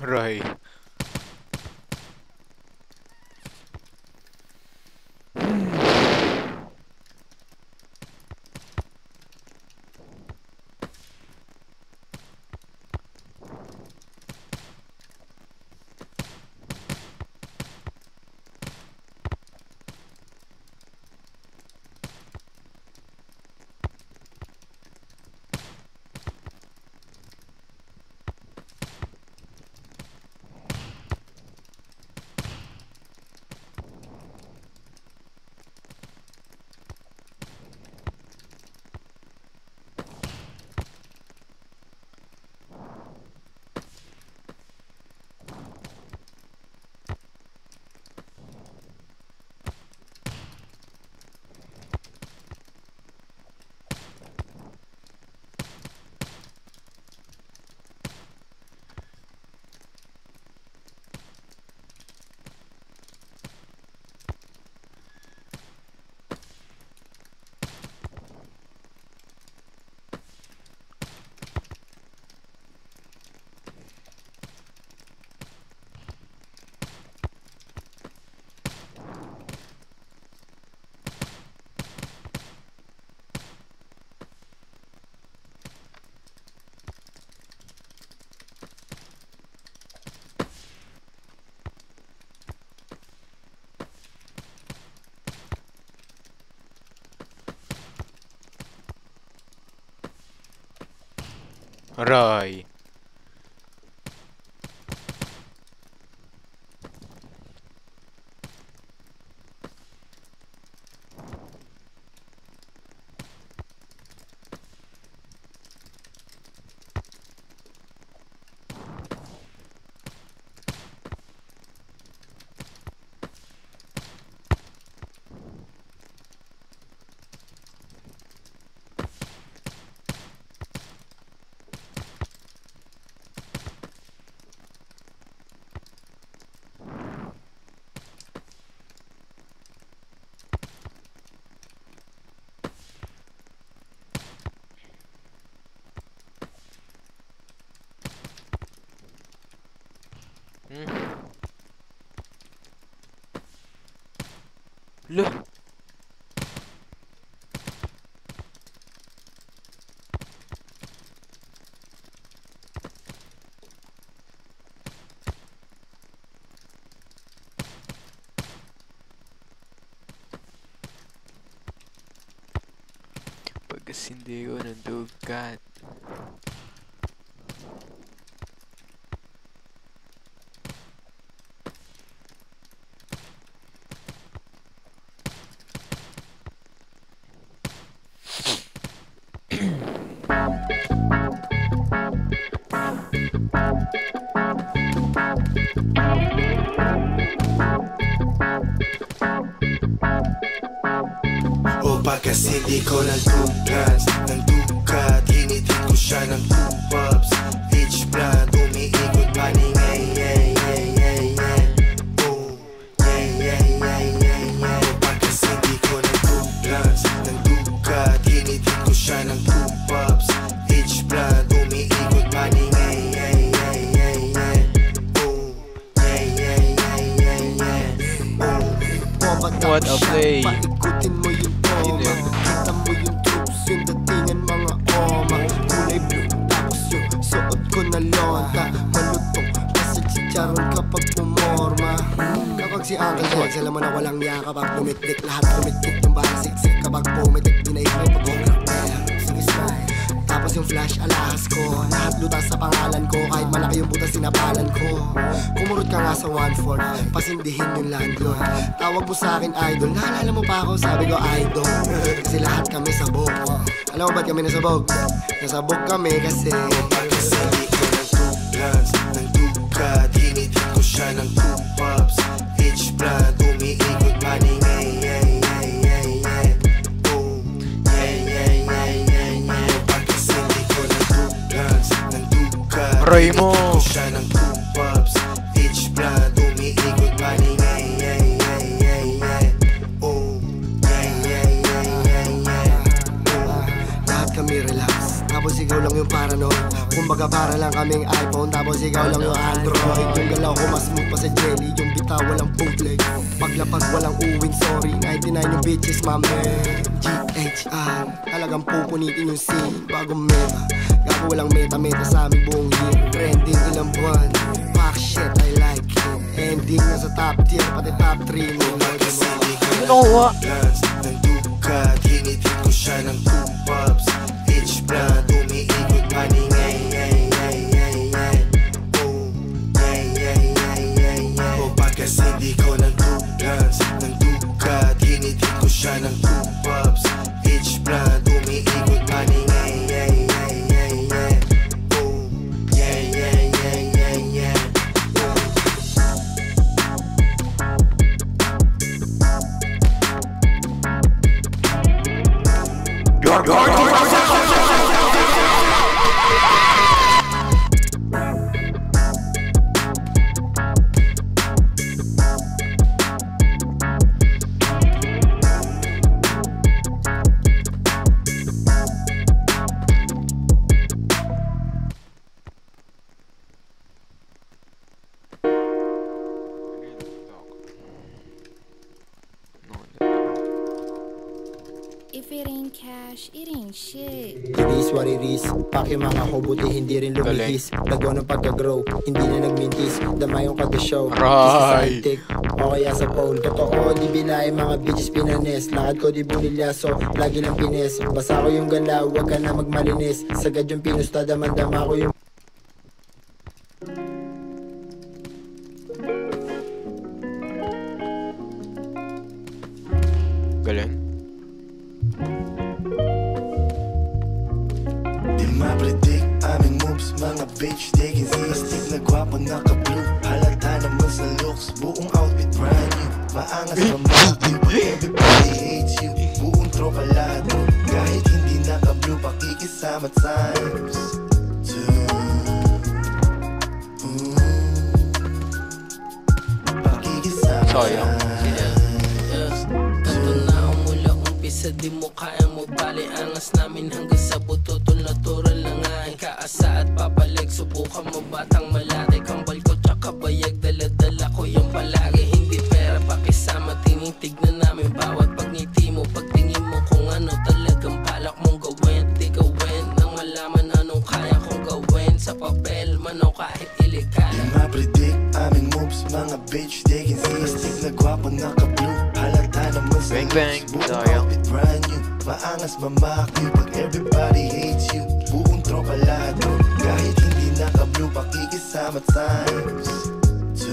Roy. Roy. Loh. Pagkasindi ko ng dugat. O pagkasindi ko ng dugat, hinitid ko siya ng 2 pops. Each blood, umiikot paning boom, O pagkasindi ko ng dugat, hinitid ko siya ng 2 pops. Each blood, umiikot paning boom, What a play. Paikutin mo yung toma, kita mo yung troops, yung datingan mga oma. Kulay blue, tapos yung suot ko na lonta. Malutong, kasi chicharon kapag pumorma. Kapag si Uncle Dex, alam mo na walang niya. Kapag bumitik, lahat bumitik. Yung parang siksik, kapag bumitik, binaikay pag-ograph. Sige smile, tapos yung flash alahas ko. Lahat lutas sa pangalan ko, kahit malaki yung butas sinapalan ko. Kumurot ka nga sa 1/4, pasindihin yung landlord. Tawag mo sa akin idol, naalala mo pa ako, sabi ko idol. Kasi lahat kami sabog. Alam mo ba't kami nasabog? Nasabog kami kasi pagkasindi ko ng dugat, hinitid ko siya ng 2 pops. Each blood, umiikot paning boom, pagkasindi ko ng dugat, Roy mo. hinitid ko siya ng 2 pops. Each blood, umiikot paning lahat kami relax, tapos tapos ikaw lang yung paranoid. Kumbaga para lang kaming iPhone, tapos ikaw lang yung Android. Yung galaw ko mas smooth pa sa jelly, yung bitaw walang bootleg. Paglapag walang uwing, sorry 99 yung bitches, my man. GHR, talagang pupunitin yung scene. Bagong meta, gago walang meta-meta sa aming buong year. Trending ilang buwan, fuck shit, I like it. Ending na sa top tier, pati top 3 mo. Nakuha. Ng dukat, hinitid ko siya ng 2 pops. Each brand, umiikot paning pagkasindi ko ng 2 guns, ng dukat, hinitid ko siya ng 2 pops. Each brand, umiikot paning If it ain't cash, it ain't shit. It is what it is. Paki mga ko, buti hindi rin lumihis. Nagawa ng pagka-grow, hindi na nagmintis. Dama yung kag-show, Aray! kisa o kaya sa phone. Totoo, di bilay mga bitches pinanes. Lakad ko di bunilyaso, lagi lang pines. Basa ko yung galaw, wag ka na magmalinis. Sagad yung pinusta, damandama ko yung Galing. Di ma-predict aming moves, mga bitch taking stick na gwapo naka-blue. Halata naman sa looks, buong outfit brand new. Maangas pa mag-view, everybody hates you. Buong tropa lahat, kahit hindi naka-blue, pakikisama times 2. Pakikisama Sayang. Sa di mo kaya mo bali angas namin hanggang sa bututol. Natural lang nga ang kaasa at papalig. Subukan mo batang malaki, kambal ko tsaka bayag. Dala-dala ko yung palagi, hindi pera pakisama. Tinitignan namin bawat pagngiti mo, pagtingin mo kung ano talagang balak mong gawin. Di gawin nang malaman anong kaya kong gawin. Sa papel man o kahit ilikala. Di ma-predict aming moves, mga bitch taking stick na gwapo naka-blue. Halata naman sa Bang bang, buong sayang. outfit brand new. Maangas mamakyo pag everybody hates you. Buong tropa lahat, kahit hindi naka-blue, pakikisama times 2.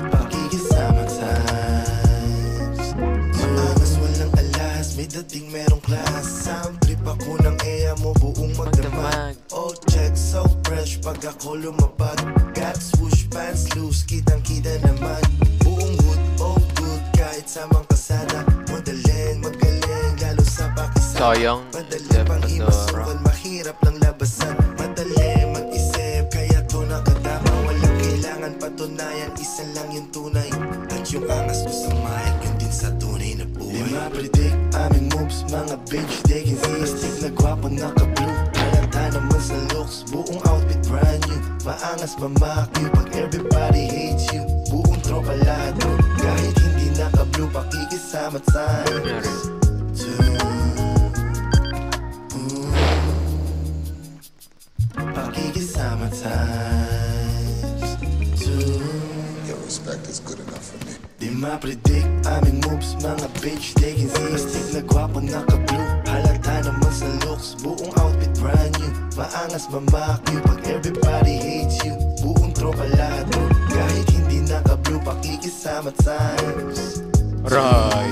Pakikisama times. Maangas walang alas, may dating merong class. Sound trip ako ng EA mo, buong magdamag. All check, so fresh pag ako lumabag. Got swoosh, pants loose, kitang-kita naman. Buong hood, oh good, kahit sa mga kasada. Madaling, magaling, lalo sa pakisama. Sayang. Madali pang imasukan, mahirap lang labasan. Madali mag-isip, kaya to nakadama. Walang kailangan patunayan, isa lang yung tunay. At yung angas ko sa mic, yun din sa tunay na buhay. Di ma-predict aming moves, mga bitch taking stick na gwapo naka-blue. Halata naman sa looks, buong outfit brand new. Maangas mamakyo pag everybody hates you. Buong tropa lahat, kahit hindi naka-blue, pakikisama times 2. Pakikisama times 2. Your respect is good enough for me. Di ma-predict aming moves, mga bitch taking stick na gwapo naka-blue. Halata naman sa looks, buong outfit brand new. Maangas mamakyo pag everybody hates you. Buong tropa lahat, kahit hindi naka-blue, pakikisama times Aray.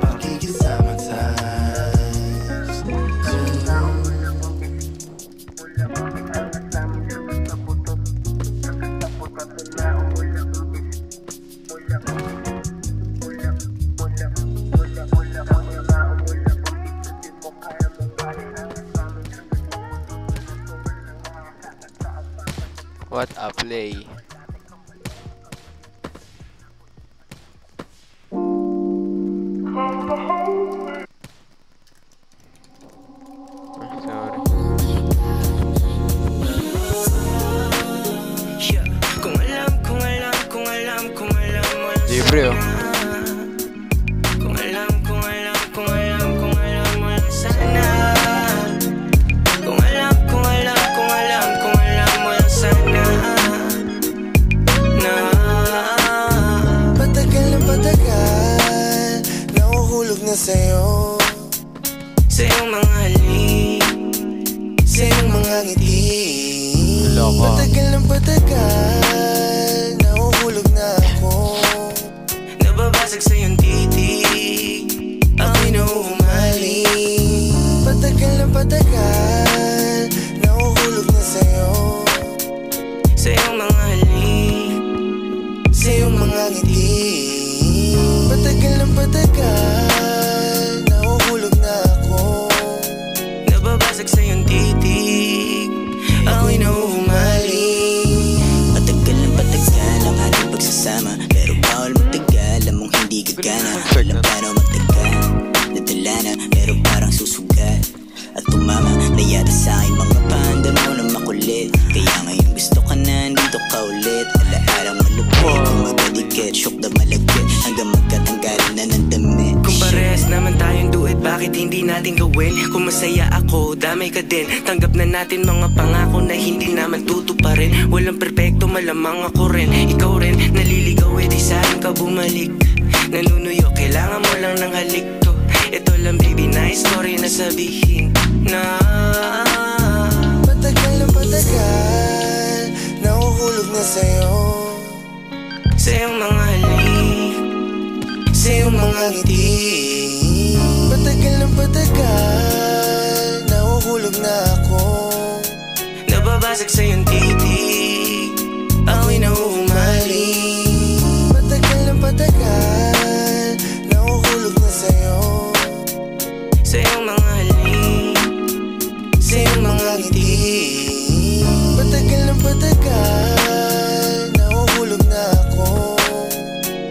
pakikisama times 2. What a play. Libre oh. Kung alam mo lang sana. Kung alam mo lang sana. Na Patagal na patagal, nahuhulog na sa'yo, sa iyong mga halik, sa iyong mga ngiti. Loko. Patagal na patagal, nahuhulog na ako, nababasag sa iyong titig, ako'y nahuhumaling. patagal na patagal, nahuhulog na sa'yo, Sa iyong mga halik, sa iyong mga ngiti. Patagal na patagal, nahuhulog na ako, nababasag sa iyong titig, ako'y nahuhumaling. Matagal ng patagal ang ating pagsasama, pero bawal magtagal, among hindi gagana. Walang paano magtagal, nadala na, pero parang susugat. At tumama na yata sa'kin mga panda mo na makulit. Kaya ngayon gusto ka na, dito ka ulit. Alaalang malupit, kumagadikit, shook na malagkit, hanggang magkatanggalan na ng damit. Kung parehas naman tayong duet, bakit hindi natin gawin? Kung masaya ako, damay ka din. Tanggap na natin mga pangako na hindi naman tutuparin. Walang perpekto, malamang ako rin. Ikaw rin, naliligaw, di saan ka bumalik. Nanunuyo, kailangan mo lang ng halik to. Ito lang baby, na story na sabihin na patagal na patagal, nahuhulog na sa'yo, sa iyong mga halik, sa iyong mga ngiti. Patagal na patagal, nahuhulog na ako, nababasag sa iyong titig, ako'y nahuhumaling. patagal na patagal, nahuhulog na sa'yo, Sa iyong mga halik, sa iyong mga ngiti. Patagal na patagal, nahuhulog na ako,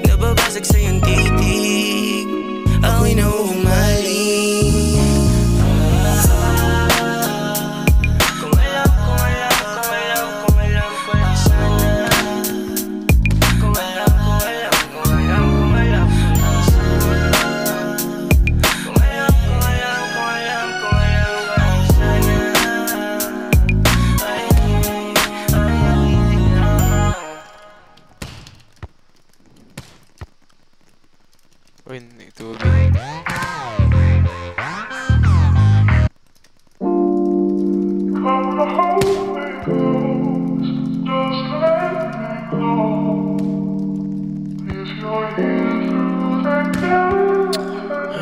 nababasag sa iyong titig, ako'y nahuhumaling. Kung alam ko lang sana. Kung alam ko lang sana. Kung alam ko sana. Uy, tubig.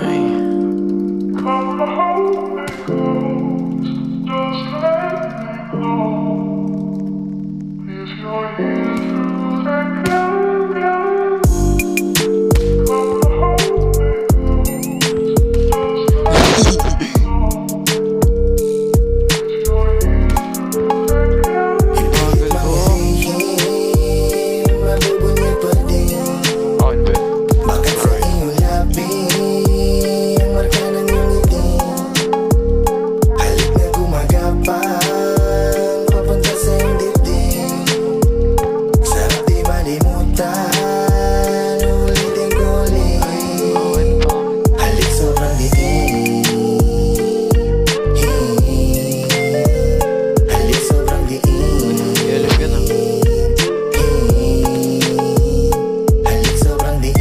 Ay. Mabubunyag pa din, On ba? bakit sa iyong labi ang marka ng iyong ngiti? Halik na gumagapang papunta sa iyong dibdib. Sarap di malimutan, ulitin ko ulit. Halik sobrang diin, halik sobrang diin, Yalag ka na. halik sobrang diin.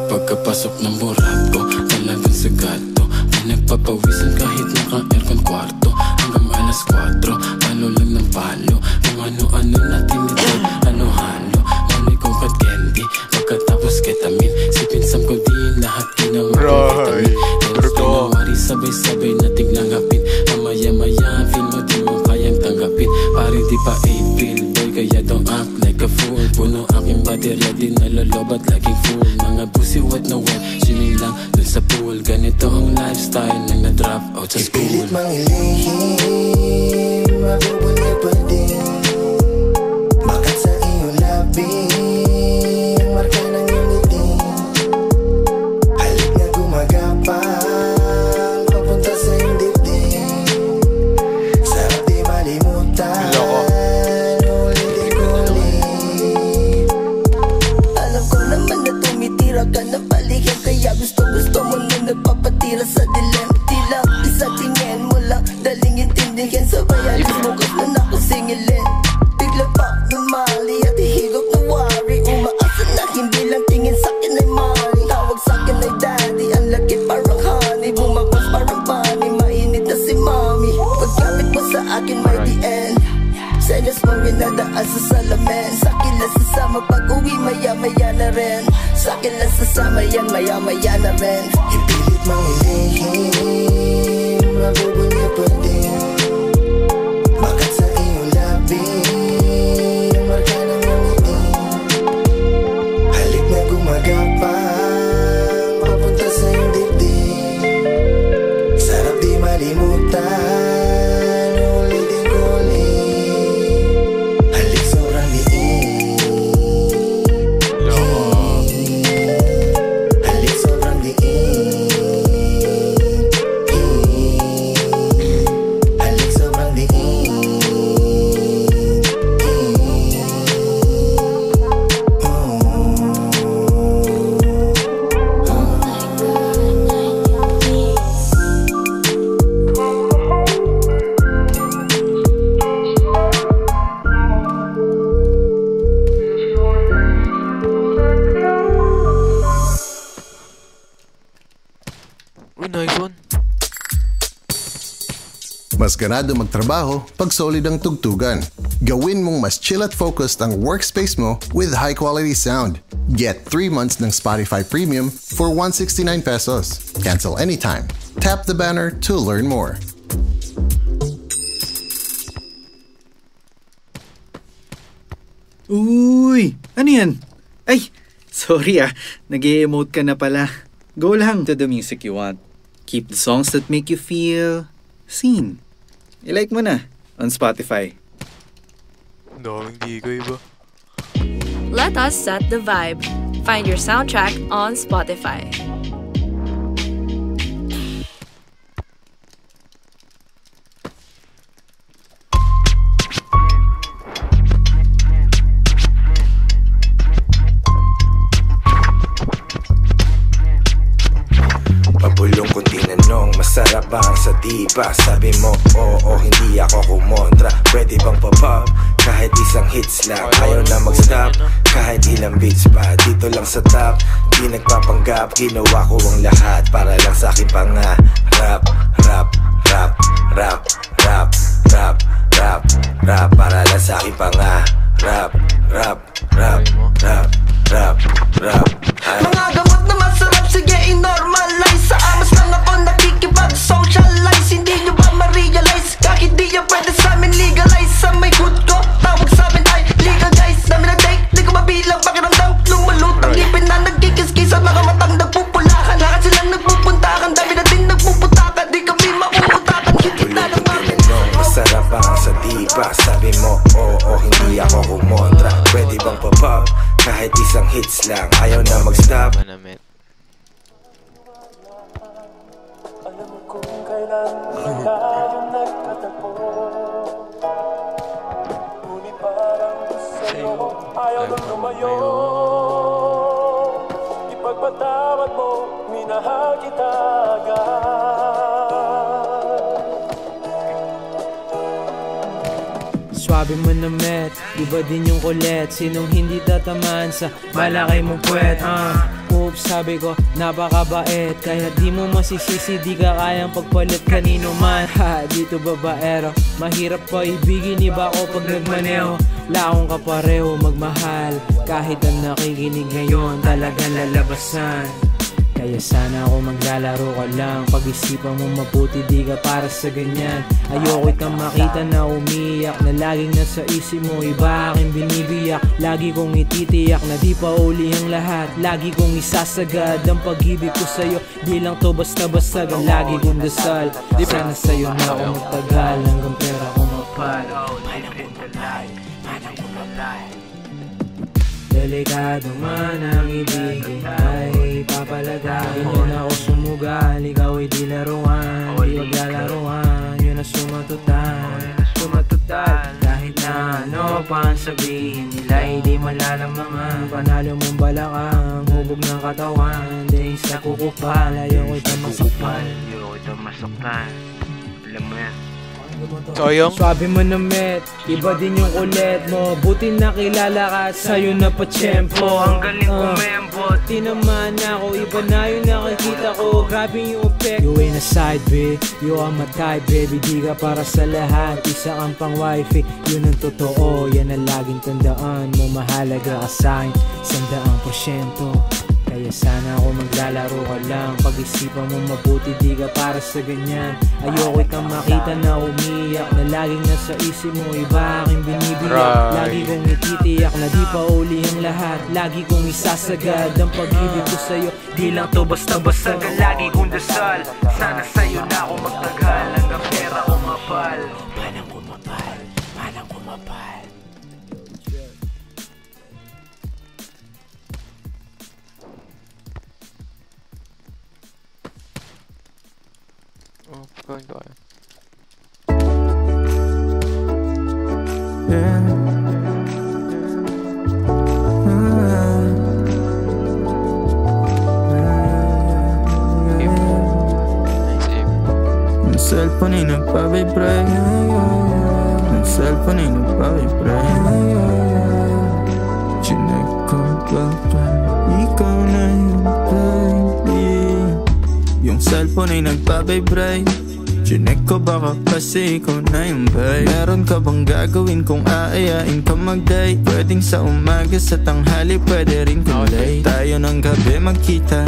Pagkapasok ng burako, talagang sigato. May nagpapawisan kahit naka-aircon kwarto. Hanggang alas 4, palo lang ng palo. Kung ano-ano natin ito, ano halo. Mami kong kat candy, pagkatapos ketamine. Si pinsam ko di lahat ginawa kong Right. vitamin. Dance January, sabay-sabay nating langapin. Mamaya-maya, feel mo di mo kayang tanggapin. Pare di pa April, boy, kaya don't act like a fool. Puno aking baterya, di nalolobat laging full. Mga pussy wet na wet, swimming lang dun sa pool. Ganito ang lifestyle nang na-drop out sa school. Ipilit mang ilihim, mabubunyag pa din. Bakit sa iyong labi ang marka ng iyong ngiti? Halik na gumagapang papunta sa iyong dibdib. tira sa dilim. Tila isa tingin mo lang, daling intindihin. Sabay alis mo kas na nakusingilin. Bigla pa namali at ihigop na worry. Umaasa na hindi lang tingin sa'kin ay money. Tawag sa'kin ay daddy, ang laki parang honey. Bumagwas parang bunny, mainit na si mommy. Pagkapit mo sa akin may the end. Senyas mong winadaan sa salamin. Sa'kin lang sasama pag uwi maya-maya na rin. Sa'kin lang sasama yan maya-maya na rin. Ipilit mang ilihim, mabubunya pa din. Bakit sa iyong labi, marka ng ngiti. Halik na gumagapang, papunta sa iyong dibdib. Sarap di malimutan, ulitin ko ulit. Halik sobrang liit. Halik sobrang liit. Halik sobrang liit. Uy, nice one. Mas ganado magtrabaho pag solid ang tugtugan. Gawin mong mas chill at focused ang workspace mo with high-quality sound. Get 3 months ng Spotify Premium for 169 pesos. Cancel anytime. Tap the banner to learn more. Uy! Ano yan? Ay! Sorry nag-e-emote ka na pala. Go lang to the music you want. Keep the songs that make you feel seen. I-like mo na on Spotify. Daming digay ba? Let us set the vibe. Find your soundtrack on Spotify. Pabulong kung tinanong, masarap ba ang satiba? Sabi mo, oo, hindi ako kumontra. Pwede bang pa-pop? Kahit isang hits lang. Ayaw na mag-stop, kahit ilang beats pa. Dito lang sa top, di nagpapanggap. Ginawa ko ang lahat para lang sa aking pangarap. Rap, rap, rap, rap, rap, rap, rap, para lang sa aking pangarap. Rap, rap, rap, rap, rap, rap. Mga gamot na masarap, sige i-normalize. Sa amas lang ako nakikipag-socialize. Hindi nyo ba ma-realize? Kahit di yan pwede sa amin legalize. Sa may good ko, tawag sa amin ay legal guys. Dami na take, di ko mabilang pakiramdam. Lumalutang ipin na nagkikis-kis at mga matang nagpupulakan. Lahat silang nagpupuntakan, dami na din nagpuputakan. Di kami mauutakan, higit na lang mga masarap ba ang satiba? Sabi mo, oo, hindi ako kumontra. Pwede bang pa-pop? Kahit isang hits lang. Ayaw na mag-stop. Manamit. Alam kong kailan tayo nagtatagpo. Ngunit parang sa'yo ayaw nang lumayo. Ipagpatawad mo, minahal kita agad. Swabe mo na met, iba din yung kulit. Sinong hindi tatamaan sa malaki mong puwet. Oops, sabi ko, napakabait. Kaya di mo masisisi, di ka kayang pagpalit kanino man. Ha, dito babaero, mahirap pa ibigin, iba ko pag nagmaneho. Laong ka pareho magmahal, kahit ang nakikinig ngayon talagang lalabasan. Kaya sana ako maglalaro ka lang. Pag-isipan mo mabuti, di ka para sa ganyan. Ayoko itang makita na umiyak, na laging nasa isip mo, iba aking binibiyak. Lagi kong ititiyak na di pa uli ang lahat. Lagi kong isasagad ang pag-ibig ko sa'yo. Di lang to basta-basta, lagi kong dasal. Di sana sa'yo na ako magtagal, hanggang pera ko mapal. Delikado man ang ibig ay papalagayin. Yun ako sumugal, ikaw ay di laruan. Di maglalaruan, yun ang sumatutan. Kahit na Ano pa ang sabihin nila, hindi malalamangan. Panalo mong balakang, hubog ng katawan. Days na kukupal, ayoko ito masakpan. Ayoko ito masaktan. Alam mo yan. Sayang. Swabe mo na met, iba din yung kulit mo. Buti nakilala ka, sa'yo na pa tiyempo. Ang galing kumembot, di naman ako, iba na yung nakikita ko. Grabe yung effect. You ain't a side babe, you are my type baby. Di ka para sa lahat, isa kang pang wifey. Yun ang totoo, yan ang laging tandaan mo. Mahalaga ka sa'kin, 100%. Kaya sana ako maglalaro ka lang. Pag-isipan mo mabuti, di ka para sa ganyan. Ayoko itang makita na umiyak, na laging nasa isip mo, iba aking binibiyak. Lagi kong ititiyak na di pa uli ang lahat. Lagi kong isasagad ang pag-ibig ko sa'yo. Di lang to basta-basta, lagi kong dasal. Sana sa'yo na ako magtagal, hanggang pera ko mapal. Manang kumapal, manang kumapal. Oh, kain tayo. Ang cellphone ay nagpa-vibrate. Ang cellphone ay nagpa-vibrate. Chinek ko ba ikaw na yung baby? Yung cellphone ay nagpa-vibrate. Chinek ko baka kasi ikaw na yung babe. Meron ka bang gagawin kung aayain ka mag-date? Pwedeng sa umaga, sa tanghali, pwede rin kung late. Tayo ng gabi magkita,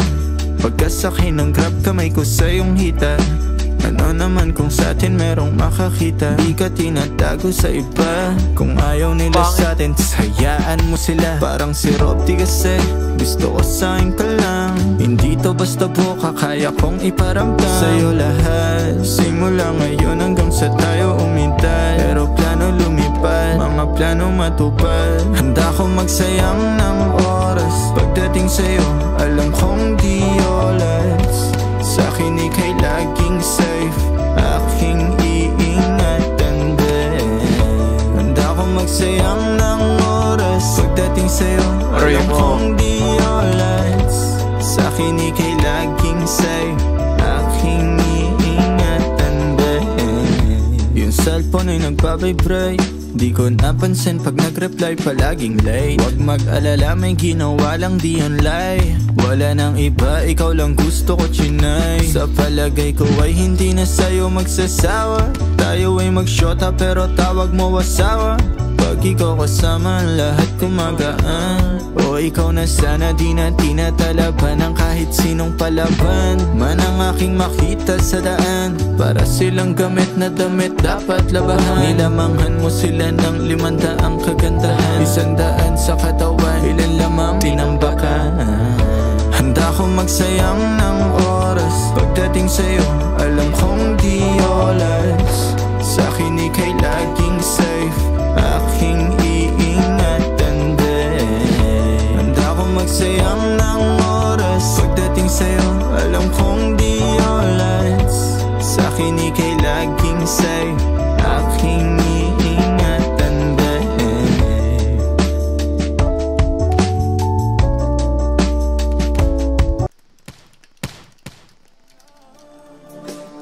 pagkasakay ng grab kamay ko sa iyong hita. Ano naman kung sa atin merong makakita? Di ka tinatago sa iba. Kung ayaw nila sa atin, hayaan mo sila. Parang si Rob di kasi gusto ko sa'kin ka lang. Hindi to basta buka, kaya kong iparamdam sa'yo lahat. Simula ngayon hanggang sa tayo umintay. Pero plano lumipad, mga plano matupad. Handa ko magsayang ng oras. Pagdating sa'yo, alam kong di olas. Sa'kin ika'y laging safe, aking iingatan din. Handa ko magsayang ng oras. Pagdating sa'yo, alam kong di olas. Sa'kin ika'y laging safe, aking iingatan din. Yung cellphone ay nagpa-vibrate. Di ko napansin pag nag-reply palaging late. Huwag mag-alala, may ginawa lang di online. Wala nang iba, ikaw lang gusto ko chinay. Sa palagay ko ay hindi na sa'yo magsasawa. Tayo ay mag-shota pero tawag mo asawa. Pag ikaw kasama, lahat kumagaan. O ikaw na sana, di na tinatalaban ng kahit sinong palaban. Man ang aking makita sa daan, para silang gamit na damit dapat labahan. Nilamanghan mo sila ng 500 kagandahan. 100 sa katawan, ilan lamang tinambakan. Handa ko magsayang ng oras. Pagdating sa'yo, alam kong di olas. Sa'kin ika'y laging safe, aking iingatan din. Handa ko magsayang ng oras. Pagdating sa'yo, alam kong di olas. Sa'kin ika'y laging safe, aking iingatan din.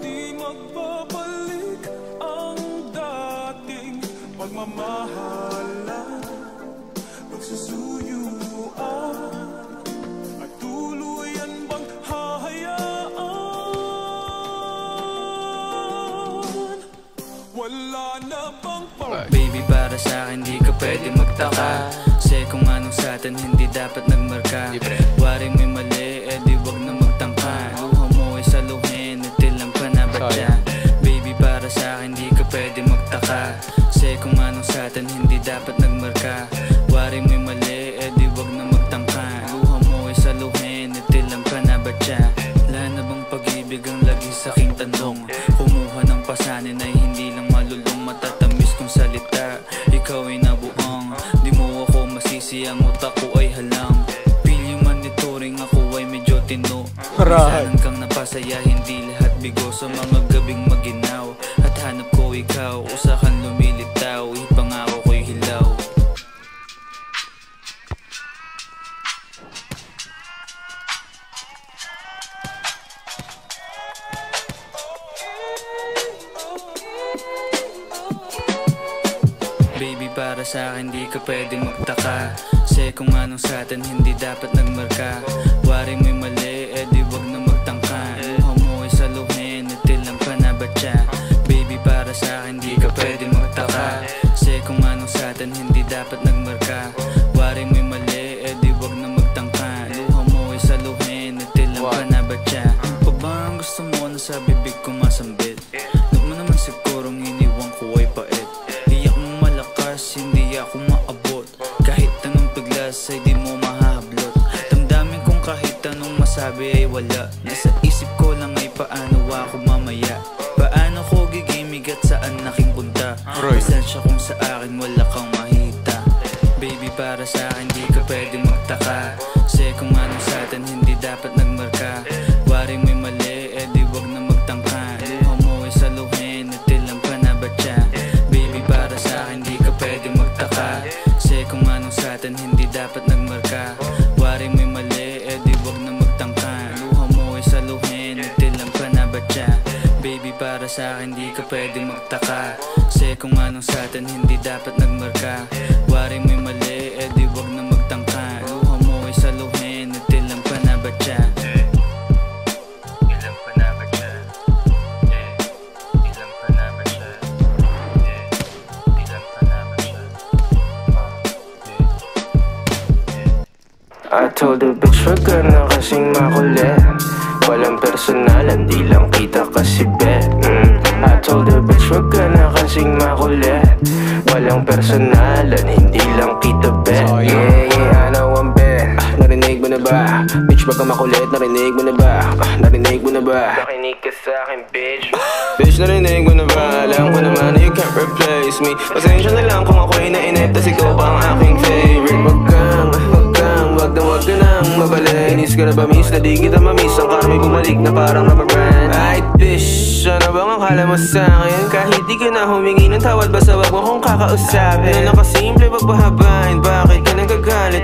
Di magbabalik ang dating pagmamahalan, pagsusuyuan, at tuluyan bang hahayaan? Wala na bang Baby, para sa'kin di ka pwede magtaka. Kasi kung anong sa'tin hindi dapat nagmarka. Wari mo'y mali, di wag na magtangka. Luha mo ay saluhin, itilang panabadya. Baby, para sa'kin di ka pwede magtaka. Kasi kung anong sa'tin hindi dapat nagmarka. Wari mo'y mali, di wag na magtangka. Luha mo ay saluhin, itilang panabadya. Wala na bang pag-ibig ang lagi sa'king tanong? Kumuha ng pasanin ay hindi lang malulong. Matatamis kong salita, ikaw ay nabuang. Di mo ako masisi, ang utak ko ay halang. Pili man ituring ako ay medyo tino. Minsanan kang napasaya, hindi lahat bigo. Sa mga gabing maginaw at hanap ko ikaw, usakan lumilitaw. Ipangako ko'y hilaw. Baby, para sa akin di ka pwedeng magtaka, kasi kung anong sa atin hindi dapat nagmarka. Waring may mali, di wag na magtangka. Luha mo ay saluhin, itilang pa na ba siya? Baby, para sa akin di ka pwedeng magtaka, kasi kung anong sa atin hindi dapat nagmarka. Waring may mali, di wag na magtangka. Luha mo ay saluhin, itilang pa na ba siya? Pa ba ang gusto mo na sa bibig ko masambit? Huwag mo naman sigurong iniwan ko ay pait. Hindi ako maabot, kahit anong piglas ay di mo mahahablot. Damdamin kong kahit anong masabi ay wala. Nasa isip ko lang ay paano ako mamaya. Paano ko gigimig at saan aking punta. Pasensya kung sa akin wala kang mahita. Baby, para sa akin di ka pwedeng magtaka, kasi kung ano sa atin hindi dapat nagmarka. Waring may mali, di wag na magtangka. Luha mo ay saluhin, itilang pa na ba siya? Baby, para sa akin di ka pwedeng magtaka, kasi kung anong sa atin hindi dapat nagmarka. Waring may mali, di wag na magtangka. Luha mo ay saluhin, itilang pa na ba siya? Baby, para sa akin di ka pwedeng magtaka, kasi kung anong sa atin hindi dapat nagmarka. Waring may mali, di wag na magtangka. Luha mo ay saluhin, itilang pa na ba siya? Ilang pa na ba siya? Ilang pa na ba siya? Ilang pa na ba siya? I told the bitch wag ka na kasing makulit. Walang personalan, di lang kita kasi bet. I told the bitch wag ka na kasing makulit. Walang personalan, hindi lang kita bet. Yeah, I know I'm bet. Narinig mo na ba? Bitch, baka makulit, narinig mo na ba? Narinig mo na ba? Nakinig ka sa akin, bitch. Bitch, narinig mo na ba? Alam ko naman na you can't replace me. Pasensya na lang kung ako'y nainip, tas ikaw pa ang aking favorite. Wag ka nang mabalik. Inis ka na ba, miss? Na di kita mamiss. Ang karma'y bumalik na parang rubber brand. Ay, bitch, ano bang akala mo sa'kin? Kahit di ka na humingi ng tawad, basta wag mo kong kakausapin. Na nakasimple, wag pahabain. Bakit ka nagagalit,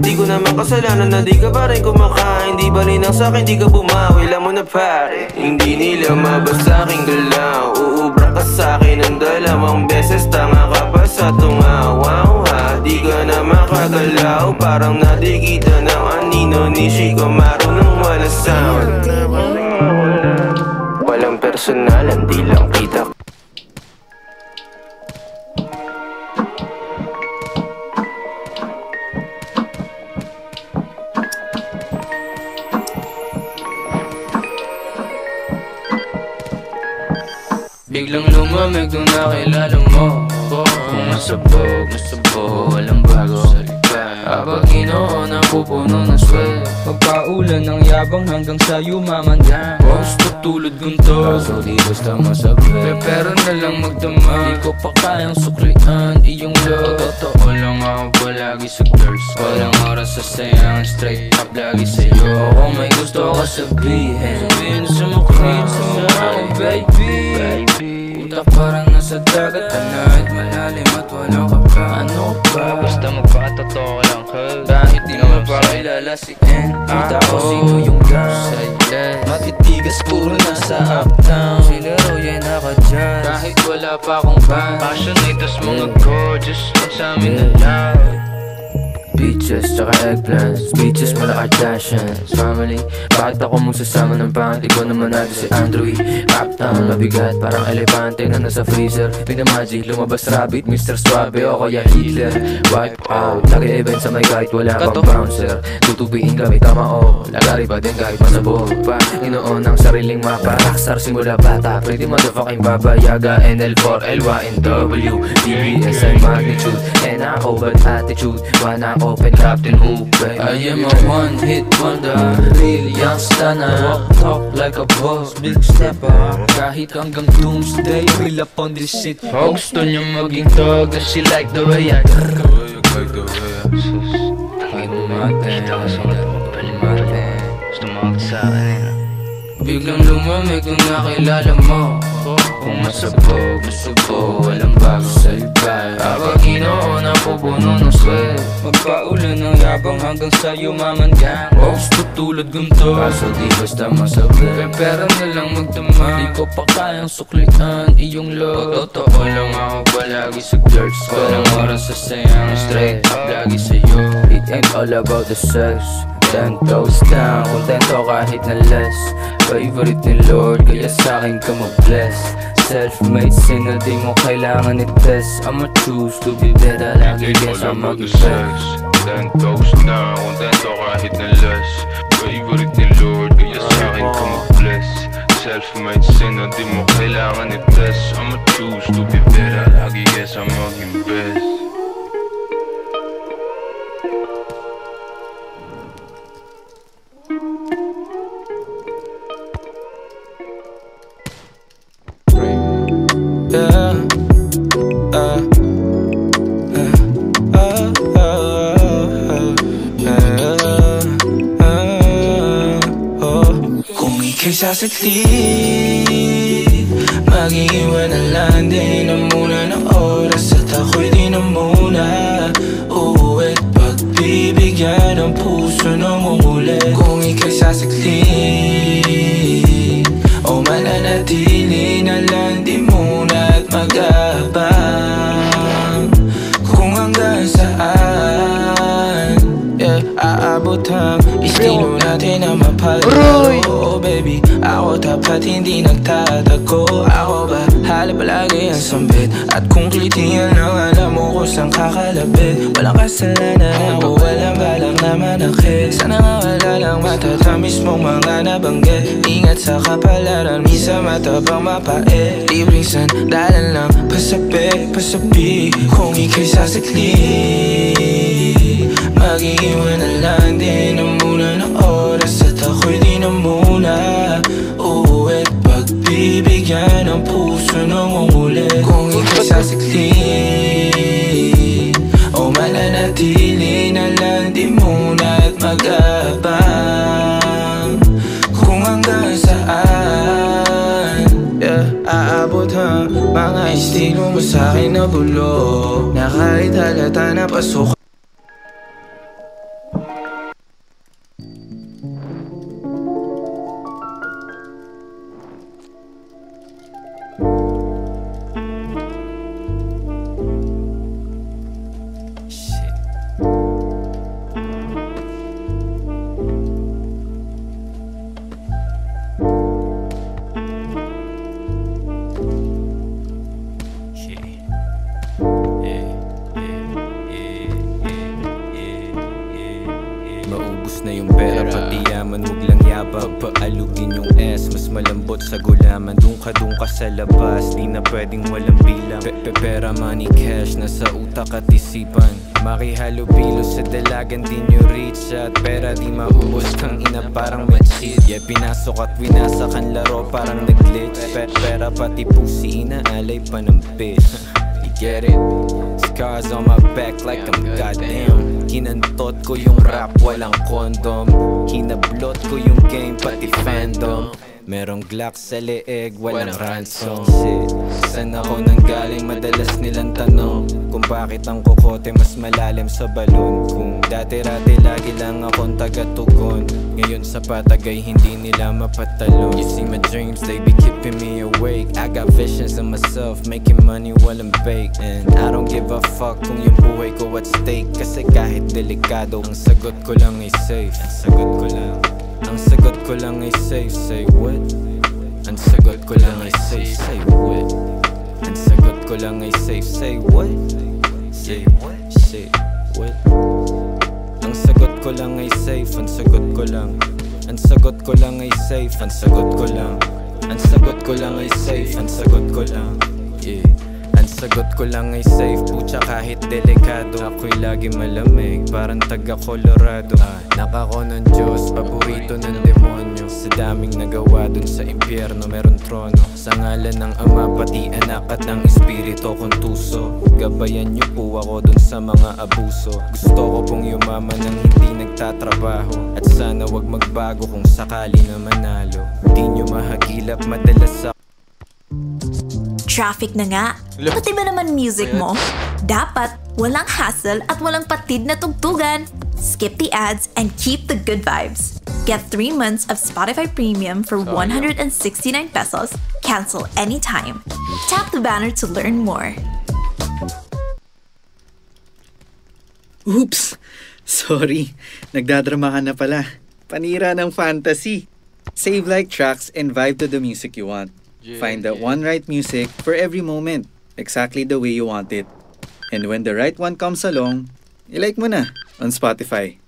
Di ko naman kasalanan na di ka pa rin kumakain. Di ba rin ang sa'kin, di ka bumawi. Alam mo na pare, hindi nila mabasa aking galaw. Uubra ka sa'kin ng 2 beses. Tanga ka pa sa tungawaw, ha? Di ka na makagalaw, parang nadigita ng anino ni Chico marunong wala sound. Walang personalan, di lang kita. Biglang lumamig nung nakilala mo. Kung masabog, walang bago. Habang ginoo na pupuno ng swell. Pagpaulan ng yabang hanggang sa'yo mamanda. Gusto tulad gunto, kaso di basta masabi. Pero na lang magdama, di ko pa kayang suklian iyong love. Totoo lang ako palagi sa girls. Walang oras sa sayang, straight up lagi sa'yo. Kung may gusto ka sabihin, sabihin sa mukha sa baby. Utak parang nasa dagat, tanahit malalim at wala ka pa. Ano ba? Basta magpatotoo lang ka. Kahit di naman para ilalasikin. Kita ko sino yung gang. Matitigas puro nasa uptown. Sila raw yan naka-jazz. Kahit wala pa akong band. Passionates mga gorgeous, ang samin na loud. Peaches, tsaka eggplants. Speeches, mala Kardashians. Family, bakit ako magsasama ng pangit? Ikaw naman natin si Andrew. Uptown, mabigat, parang elepante na nasa freezer. Pinamagic, lumabas rabbit, Mr. Suave o kaya Hitler. Wipe out, lagi event sa may kahit wala pang bouncer. Tutubiin kami tama o lagari pa din kahit masabog pa. Inoon ang sariling mapa, rockstar simula bata. Pretty motherfucking Baba Yaga, NL4, LYNW, DBS ay magnitude, NRO but attitude. Wanna open Captain Hoop, baby. I am a one-hit wonder, real young stunner. Walk talk like a boss, big stepper. Kahit hanggang doomsday, fill up on this shit. Oh, gusto niya maging tog, does she like the way I Biglang lumamig nung nakilala mo. Kung masabog, walang bago sa iba. Habang Ginoo napupuno ng swel, magpaulan ng yabang hanggang sa yumaman ka. Gusto tulad ganito, kaso di basta masabi. Pera na lang magdama, di ko pa kayang suklian iyong love. Totoo lang ako palagi sa girls ko. Walang oras sa sayang, straight up lagi sa'yo. It ain't all about the sex, then goes down, kontento kahit na less. Favorite ni Lord, kaya sa'kin ka mag-bless. Self-made single, di mo kailangan i-test. I'ma choose to be better, lagi kesa mag-best. Then goes down, kontento kahit na less. Favorite ni Lord, kaya sa'kin ka mag-bless. Self-made single, di mo kailangan i-test. I'ma choose to be better, lagi kesa mag-best. Sasaklit, mag-iwan na lang. Di na muna ng oras at ako'y di na muna uuwi. Pagbibigyan ng puso ng umulit. Kung ika'y sasaklit o mananatili na lang, di muna at mag-aabang kung hanggang saan aabot ang estilo natin na mapalaro. Oh baby, ako tapat hindi nagtatago. Ako ba hala palagi ang sambit, at kung klitiyan lang alam mo kung saan kakalabit. Walang kasalanan ako, walang balang na manakit. Sana nga wala lang matatamis mong mga nabanggit. Ingat sa kapalaran, misa matabang mapait. Libreng sandalan lang, pasabi. Kung ika'y sasaklit, mag-iwan na lang. Di na muna ng oras at ako'y di na muna uuwi. Pagbibigyan ng puso ng umulit. Kung ika'y sasaklit o mananatili na lang, di muna at mag-aabang kung hanggang saan aabot ang mga estilo mo sa'kin na bulok, na kahit halata na pasok. Maubos na yung pera, pati yaman, huwag lang yabang. Paalugin yung S, mas malambot sa gulaman. Dun ka sa labas, di na pwedeng walang bilang. Pera, money, cash, nasa utak at isipan. Makihalo-bilo sa dalagan, di nyo reach. At pera di maubos, kang ina parang may cheat. Yeah, pinasok at winasak ang laro, parang nag-glitch. Pera pati pusi, inaalay pa ng bitch. You get it? Scars on my back like I'm goddamn. Kinantot ko yung rap, walang condom. Kinablot ko yung game, pati fandom. Merong Glock sa leeg, walang ransom. Shit, saan ako nanggaling? Madalas nilang tanong kung bakit ang kokote mas malalim sa balon. Kung dati-rati lagi lang akong taga-tugon, ngayon sa patagay hindi nila mapatalon. You see my dreams, they be keeping me awake. I got visions of myself, making money while I'm baked. And I don't give a fuck kung yung buhay ko at stake. Kasi kahit delikado, ang sagot ko lang ay safe. Ang sagot ko lang ay safe. Say what? Ang sagot ko lang ay safe. Say what? Ang sagot ko lang ay safe. Say what? Say what? Say what? Ang sagot ko lang ay safe. Ang sagot ko lang. Ang sagot ko lang ay safe. Ang sagot ko lang. Ang sagot ko lang ay safe. Ang sagot ko lang. Yeah. Ang sagot ko lang ay safe. Pucha kahit delikado, ako'y lagi malamig, parang taga Colorado. Nakako ng Diyos, paborito ng demonyo. Sa daming nagawa dun sa impyerno meron trono. Sa ngalan ng Ama pati Anak at ng Espiritu kong tuso. Gabayan niyo po ako dun sa mga abuso. Gusto ko pong yumaman ng hindi nagtatrabaho. At sana wag magbago kung sakali na manalo. Di nyo mahagilap madalas sa Traffic na nga. Pati ba naman music mo? Dapat walang hassle at walang patid na tugtugan. Skip the ads and keep the good vibes. Get 3 months of Spotify Premium for 169 pesos. Cancel anytime. Tap the banner to learn more. Oops! Sorry, nagdadrama ka na pala. Panira ng fantasy. Save like tracks and vibe to the music you want. Find the one right music for every moment, exactly the way you want it. And when the right one comes along, i-like mo na on Spotify.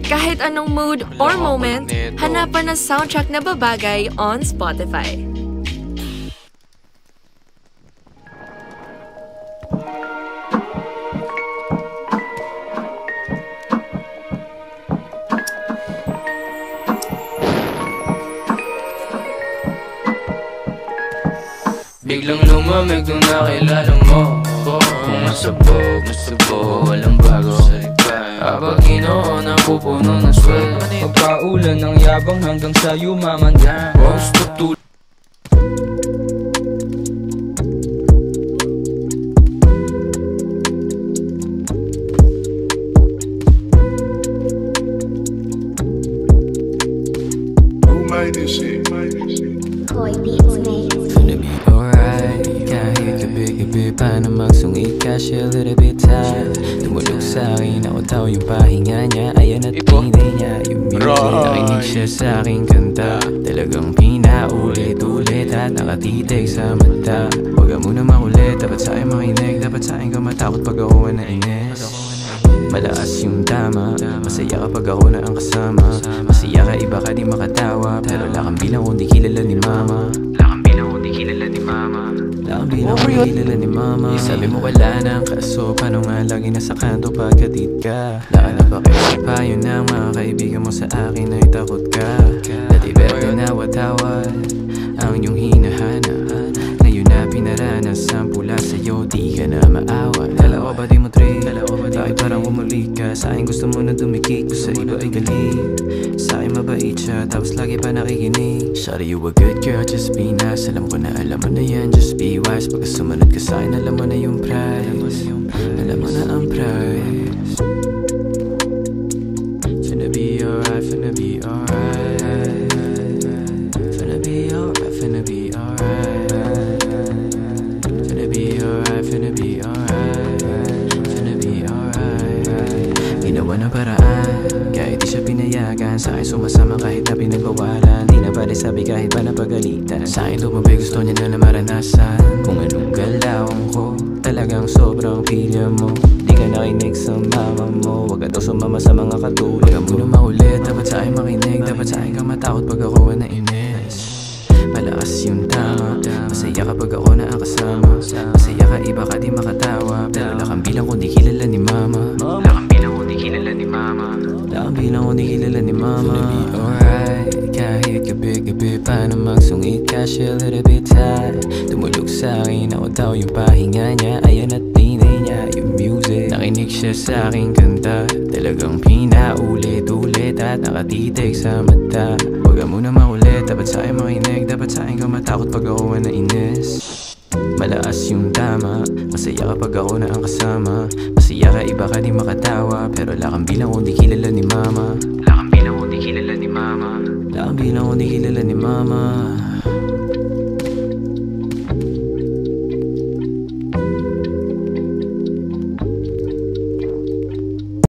Kahit anong mood or moment, hanapan ng soundtrack na babagay on Spotify. Biglang lumamig nung nakilala mo Kung masabog, walang bago Habang ginoon ang pupuno ng swel Pagpaulan ng yabang hanggang sa yumaman Gusto tulad Paano magsungit kasi a little bit tired Tumulog sa'kin, ako daw yung pahinga niya Ayan at pinay niya yung music Nakinig siya sa'king kanta Talagang pinaulit-ulit at nakatitig sa mata Huwag ka muna makulit, dapat sa'kin makinig Dapat sa'kin ka matakot pag ako nainis Malakas yung tama, masaya kapag ako na ang kasama Masaya ka, iba ka di makatawa Pero lakang bilang kung di kilala ni mama Lakang bilang kung di kilala ni mama Lakang bilang kung di kilala ni mama Sabi mo wala nang kaso, paano nga lagi nasa kanto pagkadit ka Laka na ba kayo payo ng mga kaibigan mo sa akin ay takot ka Dati berde na watawad, ang iyong hinahanap Ngayon na pinaranas ang pula sa'yo, di ka na maawa Kala ko ba di mo trade? Bakit parang umulit ka? Sa'kin gusto mo na dumikit, kung sa iba ay galing Sa'kin mabait siya, tapos lagi pa nakikinig Shawty, you a good girl, just be nice Alam ko na alam mo na yan, just be wise Pagka sumunod ka sa'kin, alam mo na yung price Alam mo na ang price Finna be alright, finna be alright Finna be alright, finna be alright Finna be alright, finna be alright Finna be alright Ginawa na paraan, kahit di siya pinayagan Sa'kin sumasama kahit na pinagbawalan Di na pala sabi kahit pa napagalitan Sa'kin tumabay gusto niya na maranasan Kung anong galawang ko Talagang sobrang pilya mo Di ka nakinig sa mama mo Huwag ka daw sumama sa mga katulad Huwag ka muna maulit, dapat sa'kin makinig Dapat sa'kin ka matakot pag ako nainis Malakas yung tama Masaya kapag ako na ang kasama Masaya ka, iba ka di makatawa Pero lakang bilang kung di kilala ni mama Lakang bilang kung di kilala ni mama Lakang bilang kung di kilala ni mama Gonna be alright Kahit gabi-gabi paano magsungit kasi a little bit tired Tumulog sa'kin, ako daw yung pahinga niya Ayan at pinay niya yung music Nakinig siya sa'king kanta Talagang pinaulit-ulit at nakatitig sa mata Huwag ka muna makulit, dapat sa'kin makinig Dapat sa'kin ka matakot pag ako nainis Malakas yung tama, masaya kapag ako na ang kasama Masaya ka, iba ka di makatawa Pero lakang bilang kung di